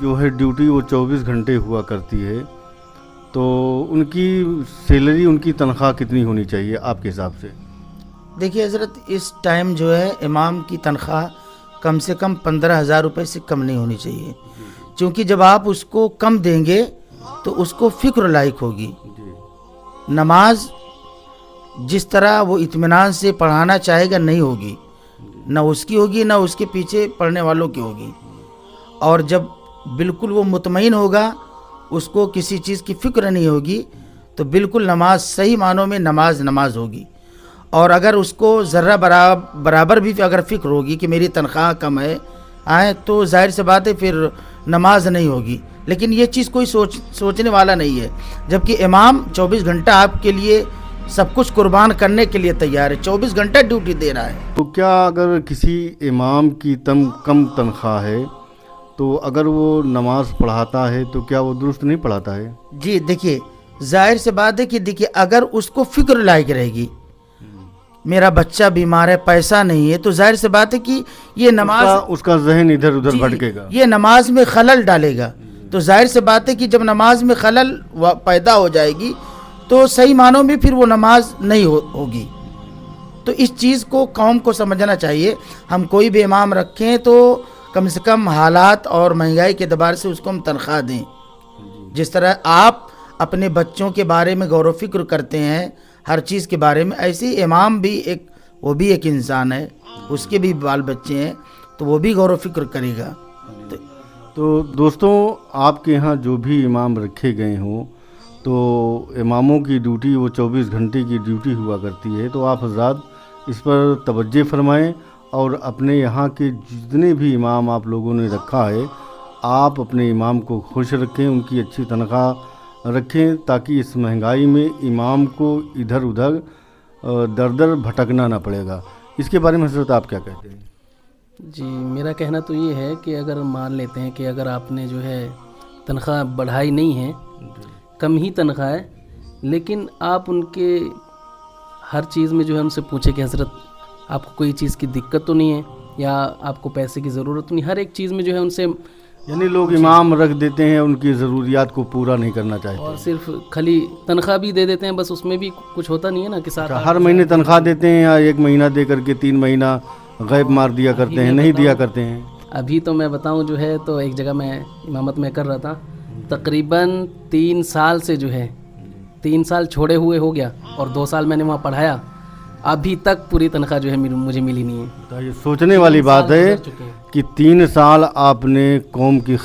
جو ہے ڈیوٹی وہ 24 گھنٹے ہوا کرتی ہے، تو ان کی سیلری، ان کی تنخواہ کتنی ہونی چاہیے آپ کے حساب سے؟ دیکھیے حضرت، اس ٹائم جو ہے امام کی تنخواہ کم سے کم 15,000 روپے سے کم نہیں ہونی چاہیے، چونکہ جب آپ اس کو کم دیں گے تو اس کو فکر لائق ہوگی. نماز جس طرح وہ اطمینان سے پڑھانا چاہے گا نہیں ہوگی، نہ اس کی ہوگی نہ اس کے پیچھے پڑھنے والوں کی ہوگی. اور جب بالکل وہ مطمئن ہوگا، اس کو کسی چیز کی فکر نہیں ہوگی، تو بالکل نماز صحیح معنوں میں نماز ہوگی. اور اگر اس کو ذرہ برابر بھی اگر فکر ہوگی کہ میری تنخواہ کم ہے تو ظاہر سی بات ہے پھر نماز نہیں ہوگی. لیکن یہ چیز کوئی سوچنے والا نہیں ہے، جبکہ امام 24 گھنٹہ آپ کے لیے سب کچھ قربان کرنے کے لیے تیار ہے، 24 گھنٹہ ڈیوٹی دے رہا ہے. تو کیا اگر کسی امام کی کم تنخواہ ہے تو اگر وہ نماز پڑھاتا ہے تو کیا وہ درست نہیں پڑھاتا ہے؟ جی دیکھیے، ظاہر سی بات ہے کہ دیکھیے اگر اس کو فکر لائق رہے گی، میرا بچہ بیمار ہے، پیسہ نہیں ہے، تو ظاہر سی بات ہے کہ یہ نماز اس کا ذہن ادھر ادھر بھٹکے گا، یہ نماز میں خلل ڈالے گا. تو ظاہر سی بات ہے کہ جب نماز میں خلل پیدا ہو جائے گی تو صحیح معنوں میں پھر وہ نماز نہیں ہوگی. تو اس چیز کو قوم کو سمجھنا چاہیے. ہم کوئی بھی امام رکھیں تو کم سے کم حالات اور مہنگائی کے اعتبار سے اس کو ہم تنخواہ دیں. جس طرح آپ اپنے بچوں کے بارے میں غور و فکر کرتے ہیں ہر چیز کے بارے میں، ایسے ہی امام بھی وہ بھی ایک انسان ہے، اس کے بھی بال بچے ہیں، تو وہ بھی غور و فکر کرے گا. تو دوستوں، آپ کے ہاں جو بھی امام رکھے گئے ہوں تو اماموں کی ڈیوٹی وہ 24 گھنٹے کی ڈیوٹی ہوا کرتی ہے. تو آپ حضرات اس پر توجہ فرمائیں اور اپنے یہاں کے جتنے بھی امام آپ لوگوں نے رکھا ہے، آپ اپنے امام کو خوش رکھیں، ان کی اچھی تنخواہ رکھیں، تاکہ اس مہنگائی میں امام کو ادھر ادھر در در بھٹکنا نہ پڑے گا. اس کے بارے میں حضرت آپ کیا کہتے ہیں؟ جی، میرا کہنا تو یہ ہے کہ اگر مان لیتے ہیں کہ اگر آپ نے جو ہے تنخواہ بڑھائی نہیں ہے، کم ہی تنخواہ ہے، لیکن آپ ان کے ہر چیز میں جو ہے ان سے پوچھیں کہ حضرت آپ کو کوئی چیز کی دقت تو نہیں ہے یا آپ کو پیسے کی ضرورت تو نہیں، ہر ایک چیز میں جو ہے ان سے، یعنی لوگ امام رکھ دیتے ہیں ان کی ضروریات کو پورا نہیں کرنا چاہتے، اور صرف خالی تنخواہ بھی دے دیتے ہیں، بس اس میں بھی کچھ ہوتا نہیں ہے نا کہ ساتھ ہر مہینے تنخواہ دیتے ہیں یا ایک مہینہ دے کر کے 3 مہینہ غیب مار دیا کرتے ہیں، نہیں دیا کرتے ہیں. ابھی تو میں بتاؤں جو ہے، تو ایک جگہ میں امامت میں کر رہا تھا، تقریباً 3 سال سے جو ہے 3 سال چھوڑے ہوئے ہو گیا اور 2 سال میں نے وہاں پڑھایا، ابھی تک پوری تنخواہ جو ہے مجھے ملی نہیں ہے. یہ سوچنے والی بات ہے کہ 3 سال آپ نے قوم کی